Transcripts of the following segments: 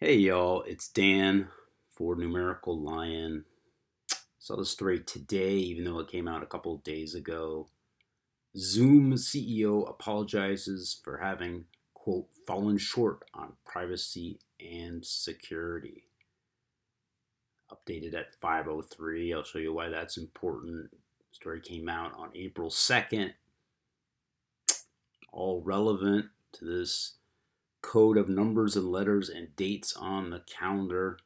Hey y'all, it's Dan for Numerical Lion. Saw the story today, even though it came out a couple of days ago. Zoom CEO apologizes for having, quote, fallen short on privacy and security. Updated at 5:03. I'll show you why that's important. Story came out on April 2nd. All relevant to this code of numbers and letters and dates on the calendar,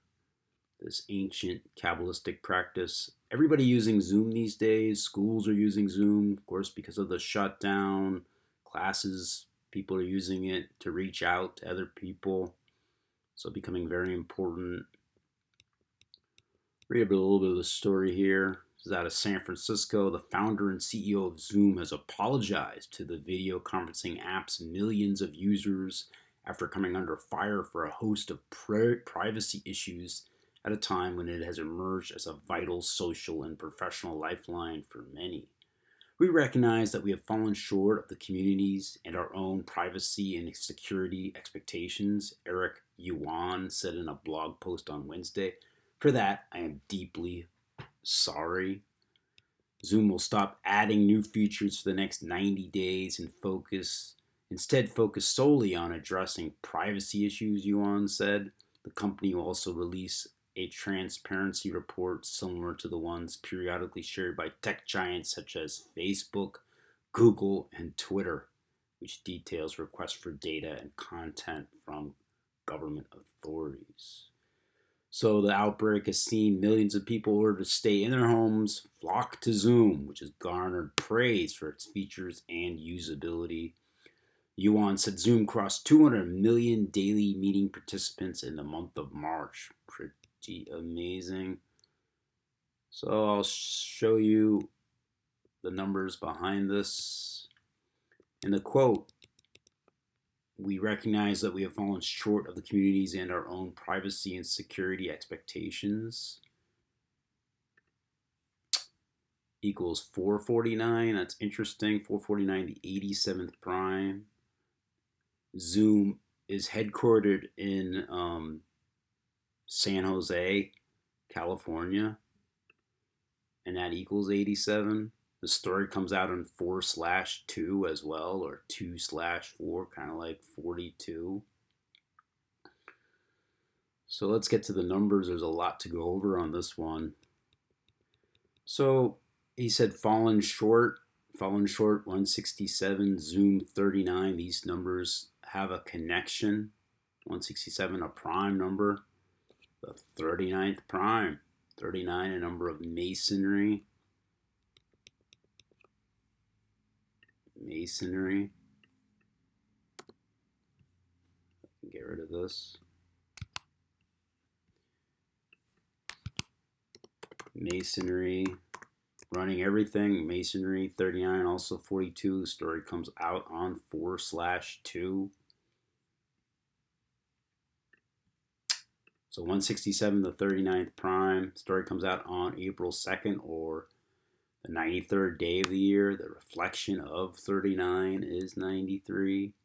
this ancient Kabbalistic practice. Everybody using Zoom these days. Schools are using Zoom, of course, because of the shutdown. Classes, people are using it to reach out to other people. So becoming very important. Read a little bit of the story here. This is out of San Francisco. The founder and CEO of Zoom has apologized to the video conferencing app's millions of users after coming under fire for a host of privacy issues at a time when it has emerged as a vital social and professional lifeline for many. We recognize that we have fallen short of the community's and our own privacy and security expectations, Eric Yuan said in a blog post on Wednesday. For that, I am deeply sorry. Zoom will stop adding new features for the next 90 days and focus solely on addressing privacy issues, Yuan said. The company will also release a transparency report similar to the ones periodically shared by tech giants such as Facebook, Google, and Twitter, which details requests for data and content from government authorities. So the outbreak has seen millions of people order to stay in their homes flock to Zoom, which has garnered praise for its features and usability. Yuan said Zoom crossed 200 million daily meeting participants in the month of March. Pretty amazing. So I'll show you the numbers behind this. In the quote, we recognize that we have fallen short of the community's and our own privacy and security expectations. Equals 449. That's interesting. 449, the 87th prime. Zoom is headquartered in San Jose, California, and that equals 87. The story comes out in 4/2 as well, or 2/4, kind of like 42. So let's get to the numbers. There's a lot to go over on this one. So he said fallen short 167, Zoom 39. These numbers have a connection. 167, a prime number. The 39th prime. 39, a number of masonry. Get rid of this. Masonry, running everything. Masonry 39, also 42. The story comes out on 4/2. So 167, the 39th prime. Story comes out on April 2nd, or the 93rd day of the year. The reflection of 39 is 93.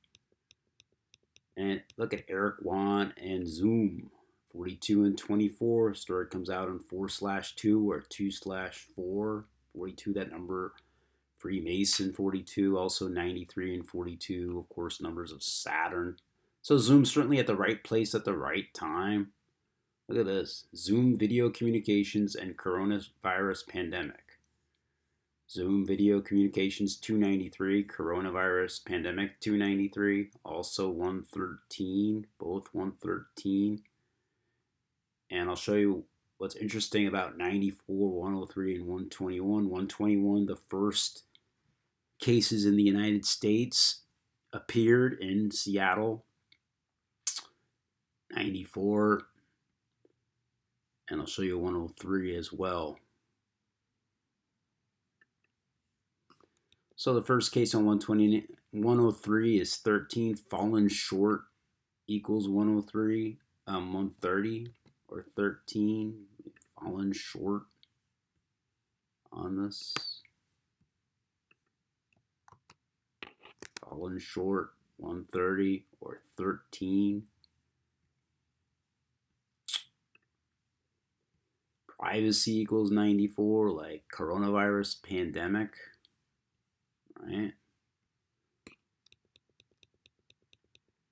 And look at Eric Yuan and Zoom. 42 and 24. Story comes out on 4/2 or 2/4. 42, that number. Freemason 42. Also 93 and 42. Of course, numbers of Saturn. So Zoom's certainly at the right place at the right time. Look at this. Zoom video communications and coronavirus pandemic. Zoom video communications 293, coronavirus pandemic 293, also 113, both 113. And I'll show you what's interesting about 94, 103, and 121. 121, the first cases in the United States appeared in Seattle. 94, and I'll show you 103 as well. So the first case on 103 is 13. Fallen short equals 103, 130, or 13. Fallen short on this. Fallen short, 130 or 13. Privacy equals 94, like coronavirus pandemic, right?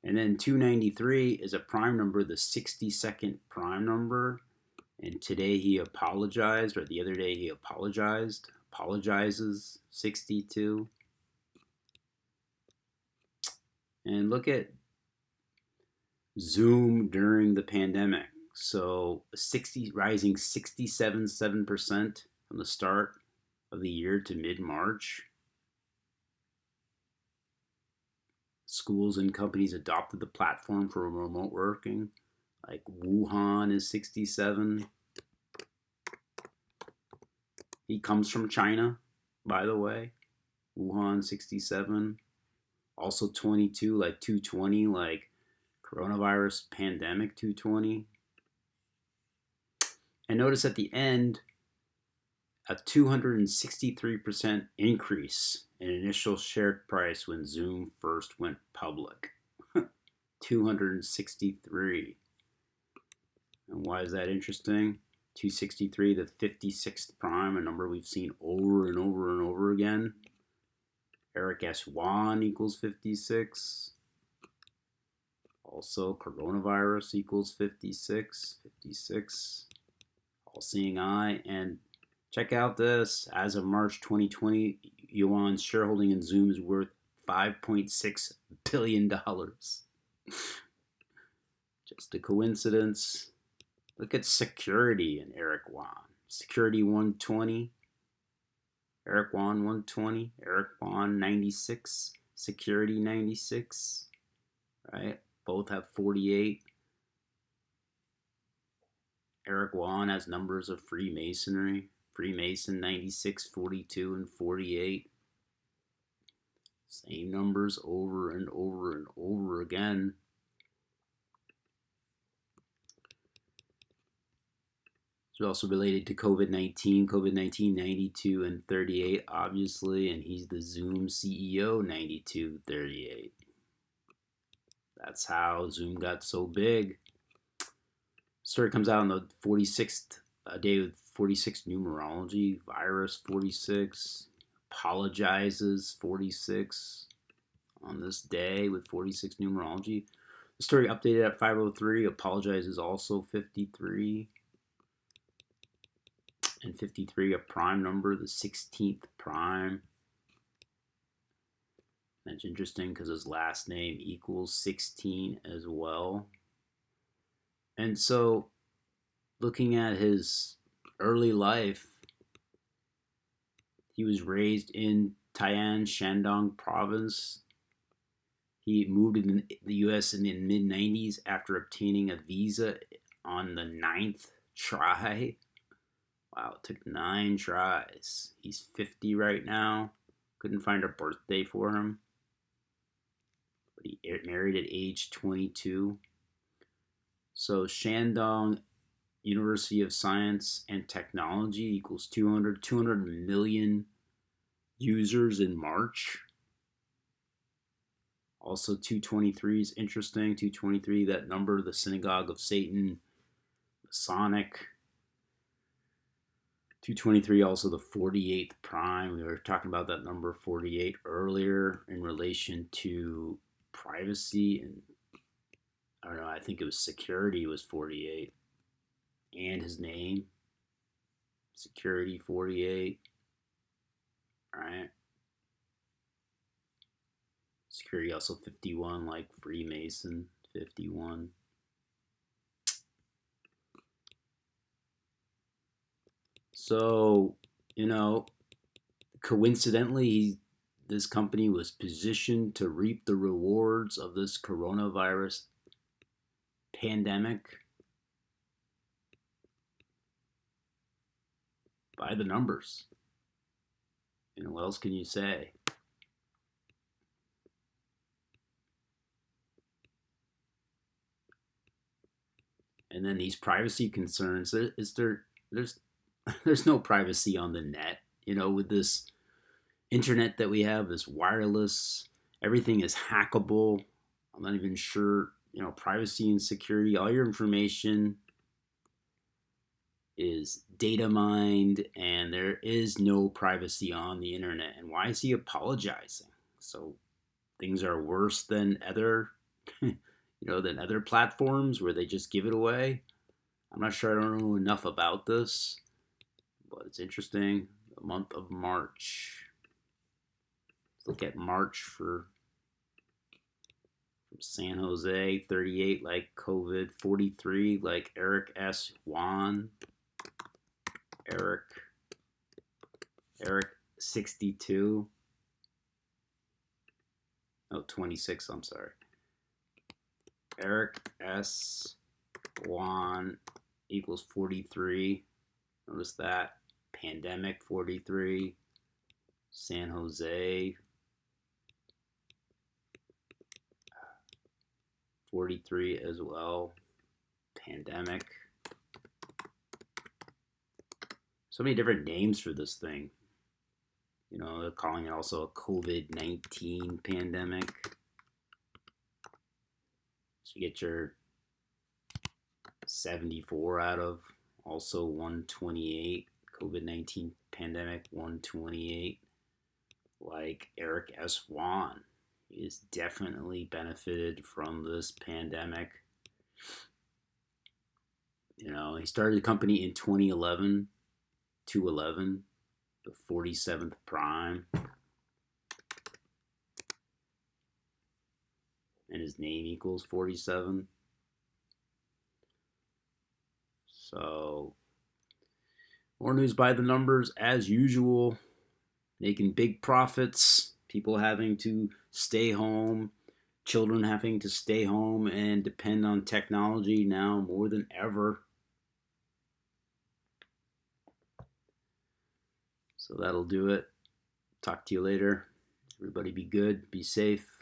And then 293 is a prime number, the 62nd prime number. And today he apologized, or the other day he apologizes, 62. And look at Zoom during the pandemic. So rising 67.7% from the start of the year to mid-March. Schools and companies adopted the platform for remote working. Like Wuhan is 67. He comes from China, by the way. Wuhan 67. Also 22, like 220, like coronavirus pandemic 220. And notice at the end, a 263% increase in initial share price when Zoom first went public. 263. And why is that interesting? 263, the 56th prime, a number we've seen over and over and over again. Eric S. Yuan equals 56. Also, coronavirus equals 56. 56. All-seeing eye. And check out this. As of March 2020, Yuan's shareholding in Zoom is worth $5.6 billion. Just a coincidence. Look at security in Eric Yuan. Security 120. Eric Yuan 120. Eric Yuan 96. Security 96. Right? Both have 48. Eric Yuan has numbers of Freemasonry. Freemason 96, 42, and 48. Same numbers over and over and over again. It's also related to COVID-19. COVID-19 92 and 38, obviously, and he's the Zoom CEO 92, 38. That's how Zoom got so big. Story comes out on the 46th day with 46 numerology. Virus 46. Apologizes 46 on this day with 46 numerology. The story updated at 503. Apologizes also 53. And 53, a prime number, the 16th prime. That's interesting because his last name equals 16 as well. And so, looking at his early life, he was raised in Tai'an, Shandong province. He moved in the U.S. in the mid-90s after obtaining a visa on the 9th try. Wow, it took 9 tries. He's 50 right now. Couldn't find a birthday for him. But he married at age 22. So Shandong University of Science and Technology equals 200 million users in March. Also 223 is interesting. 223, that number, the Synagogue of Satan, Masonic. 223, also the 48th prime. We were talking about that number 48 earlier in relation to privacy and I don't know, I think it was security was 48. And his name, security 48. All right. Security also 51, like Freemason 51. So, coincidentally, this company was positioned to reap the rewards of this coronavirus pandemic by the numbers. What else can you say? And then these privacy concerns, there's no privacy on the net, with this internet that we have, this wireless, everything is hackable. I'm not even sure, privacy and security, all your information is data mined, and there is no privacy on the internet. And why is he apologizing? So things are worse than other, than other platforms where they just give it away. I'm not sure. I don't know enough about this, but it's interesting. The month of March. Let's look at March for from San Jose, 38 like COVID, 43 like Eric S. Yuan, Eric, Eric 62. Oh, 26, I'm sorry. Eric S. Yuan equals 43. Notice that. Pandemic 43. San Jose 43 as well. Pandemic. So many different names for this thing. They're calling it also a COVID-19 pandemic. So you get your 74 out of also 128. COVID-19 pandemic 128. Like Eric S. Yuan is definitely benefited from this pandemic. He started the company in 2011, 211, the 47th prime. And his name equals 47. So, more news by the numbers as usual. Making big profits. People having to stay home. Children having to stay home and depend on technology now more than ever. So that'll do it. Talk to you later. Everybody be good. Be safe.